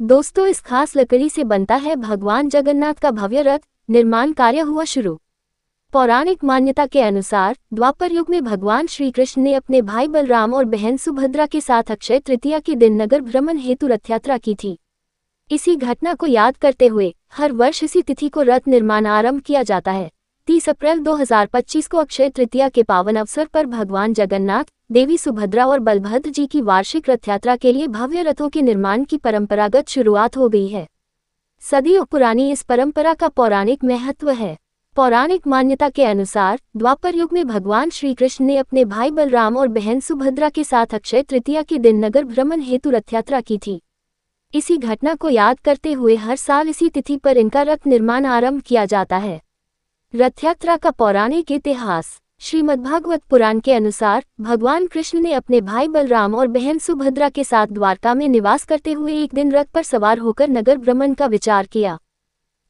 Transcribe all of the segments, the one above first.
दोस्तों, इस खास लकड़ी से बनता है भगवान जगन्नाथ का भव्य रथ। निर्माण कार्य हुआ शुरू। पौराणिक मान्यता के अनुसार द्वापर युग में भगवान श्री कृष्ण ने अपने भाई बलराम और बहन सुभद्रा के साथ अक्षय तृतीया के दिन नगर भ्रमण हेतु रथ यात्रा की थी। इसी घटना को याद करते हुए हर वर्ष इसी तिथि को रथ निर्माण आरंभ किया जाता है। 30 अप्रैल 2025 को अक्षय तृतीया के पावन अवसर पर भगवान जगन्नाथ, देवी सुभद्रा और बलभद्र जी की वार्षिक रथ यात्रा के लिए भव्य रथों के निर्माण की परंपरागत शुरुआत हो गई है। सदियों पुरानी इस परंपरा का पौराणिक महत्व है। पौराणिक मान्यता के अनुसार द्वापर युग में भगवान श्री कृष्ण ने अपने भाई बलराम और बहन सुभद्रा के साथ अक्षय तृतीया के दिन नगर भ्रमण हेतु रथ यात्रा की थी। इसी घटना को याद करते हुए हर साल इसी तिथि पर इनका रथ निर्माण आरंभ किया जाता है। रथ यात्रा का पौराणिक इतिहास। श्रीमद्भागवत पुराण के अनुसार भगवान कृष्ण ने अपने भाई बलराम और बहन सुभद्रा के साथ द्वारका में निवास करते हुए एक दिन रथ पर सवार होकर नगर भ्रमण का विचार किया।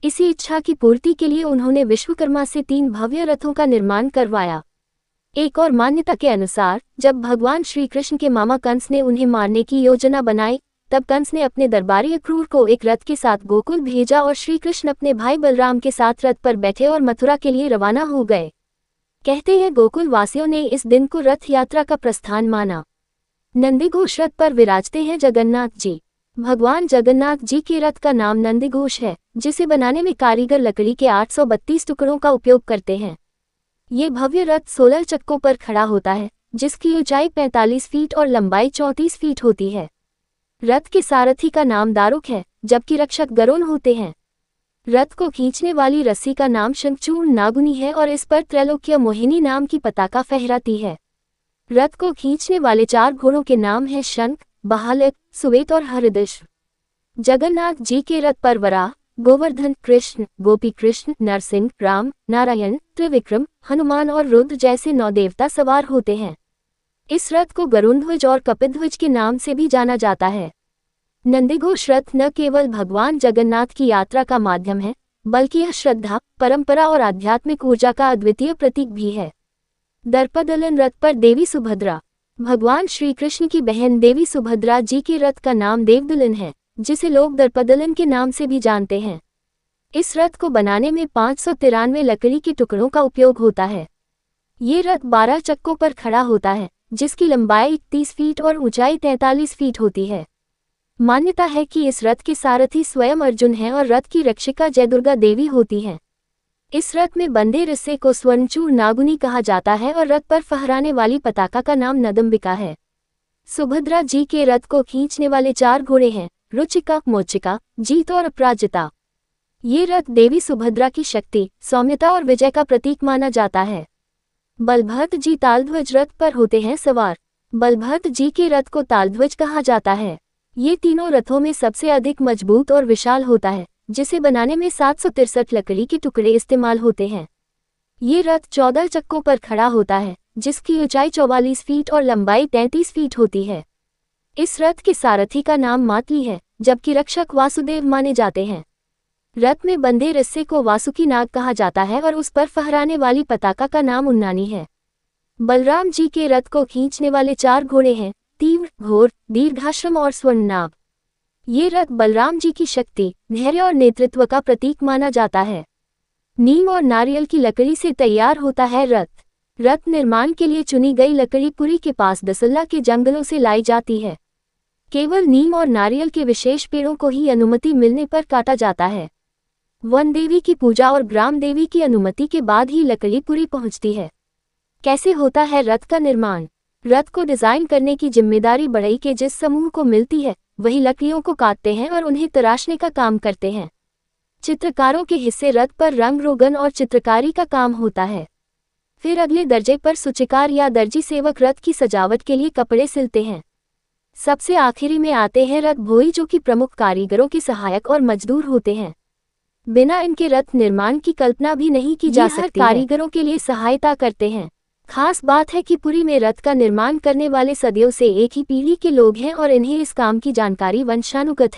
इसी इच्छा की पूर्ति के लिए उन्होंने विश्वकर्मा से 3 भव्य रथों का निर्माण करवाया। एक और मान्यता के अनुसार जब भगवान श्री कृष्ण के मामा कंस ने उन्हें मारने की योजना बनाई, तब कंस ने अपने दरबारी अक्रूर को एक रथ के साथ गोकुल भेजा और श्री कृष्ण अपने भाई बलराम के साथ रथ पर बैठे और मथुरा के लिए रवाना हो गए। कहते हैं गोकुल वासियों ने इस दिन को रथ यात्रा का प्रस्थान माना। नंदीघोष रथ पर विराजते हैं जगन्नाथ जी। भगवान जगन्नाथ जी के रथ का नाम नंदीघोष है, जिसे बनाने में कारीगर लकड़ी के 832 टुकड़ों का उपयोग करते हैं। ये भव्य रथ 16 चक्कों पर खड़ा होता है, जिसकी ऊंचाई 45 फीट और लंबाई 34 फीट होती है। रथ के सारथी का नाम दारुक है, जबकि रक्षक गरुण होते हैं। रथ को खींचने वाली रस्सी का नाम शंखचूर्ण नागुनी है और इस पर त्रैलोक्य मोहिनी नाम की पताका फहराती है। रथ को खींचने वाले 4 घोड़ों के नाम हैं शंख, बहालक, सुवेत और हरिदृष्ट। जगन्नाथ जी के रथ पर वराह, गोवर्धन, कृष्ण, गोपी कृष्ण, नरसिंह, राम, नारायण, त्रिविक्रम, हनुमान और रुद्र जैसे 9 देवता सवार होते हैं। इस रथ को गरुड़ध्वज और कपिध्वज के नाम से भी जाना जाता है। नंदीघोष रथ न केवल भगवान जगन्नाथ की यात्रा का माध्यम है, बल्कि यह श्रद्धा, परंपरा और आध्यात्मिक ऊर्जा का अद्वितीय प्रतीक भी है। दर्पदलन रथ पर देवी सुभद्रा। भगवान श्री कृष्ण की बहन देवी सुभद्रा जी के रथ का नाम देवदुल्हन है, जिसे लोग दर्पदलन के नाम से भी जानते हैं। इस रथ को बनाने में 593 लकड़ी के टुकड़ों का उपयोग होता है। ये रथ 12 चक्कों पर खड़ा होता है, जिसकी लंबाई 31 फीट और ऊंचाई 43 फीट होती है। मान्यता है कि इस रथ के सारथी स्वयं अर्जुन हैं और रथ की रक्षिका जय दुर्गा देवी होती हैं। इस रथ में बंधे रस्से को स्वर्णचूर्ण नागुनी कहा जाता है और रथ पर फहराने वाली पताका का नाम नदम्बिका है। सुभद्रा जी के रथ को खींचने वाले 4 घोड़े हैं रुचिका, मोचिका, जीत और अपराजिता। ये रथ देवी सुभद्रा की शक्ति, सौम्यता और विजय का प्रतीक माना जाता है। बलभद्र जी तालध्वज रथ पर होते हैं सवार। बलभद्र जी के रथ को तालध्वज कहा जाता है। ये तीनों रथों में सबसे अधिक मजबूत और विशाल होता है, जिसे बनाने में 763 लकड़ी के टुकड़े इस्तेमाल होते हैं। ये रथ 14 चक्कों पर खड़ा होता है, जिसकी ऊंचाई 44 फीट और लंबाई 33 फीट होती है। इस रथ के सारथी का नाम मातली है, जबकि रक्षक वासुदेव माने जाते हैं। रथ में बंधे रस्से को वासुकी नाग कहा जाता है और उस पर फहराने वाली पताका का नाम उन्नानी है। बलराम जी के रथ को खींचने वाले 4 घोड़े हैं तीव्र, घोर, दीर्घाश्रम और स्वर्णनाभ। ये रथ बलराम जी की शक्ति, धैर्य और नेतृत्व का प्रतीक माना जाता है। नीम और नारियल की लकड़ी से तैयार होता है रथ। रथ निर्माण के लिए चुनी गई लकड़ी पुरी के पास दसल्ला के जंगलों से लाई जाती है। केवल नीम और नारियल के विशेष पेड़ों को ही अनुमति मिलने पर काटा जाता है। वन देवी की पूजा और ग्राम देवी की अनुमति के बाद ही लकड़ी पुरी पहुंचती है। कैसे होता है रथ का निर्माण? रथ को डिजाइन करने की जिम्मेदारी बढ़ई के जिस समूह को मिलती है, वही लकड़ियों को काटते हैं और उन्हें तराशने का काम करते हैं। चित्रकारों के हिस्से रथ पर रंग रोगन और चित्रकारी का काम होता है। फिर अगले दर्जे पर सूचिकार या दर्जी सेवक रथ की सजावट के लिए कपड़े सिलते हैं। सबसे आखिरी में आते हैं रथ भोई, जो कि प्रमुख कारीगरों के सहायक और मजदूर होते हैं। बिना इनके रथ निर्माण की कल्पना भी नहीं की जा सकती। कारीगरों के लिए सहायता करते हैं। खास बात है कि पुरी में रथ का निर्माण करने वाले सदियों से एक ही पीढ़ी के लोग हैं और इन्हें इस काम की जानकारी वंशानुगत है।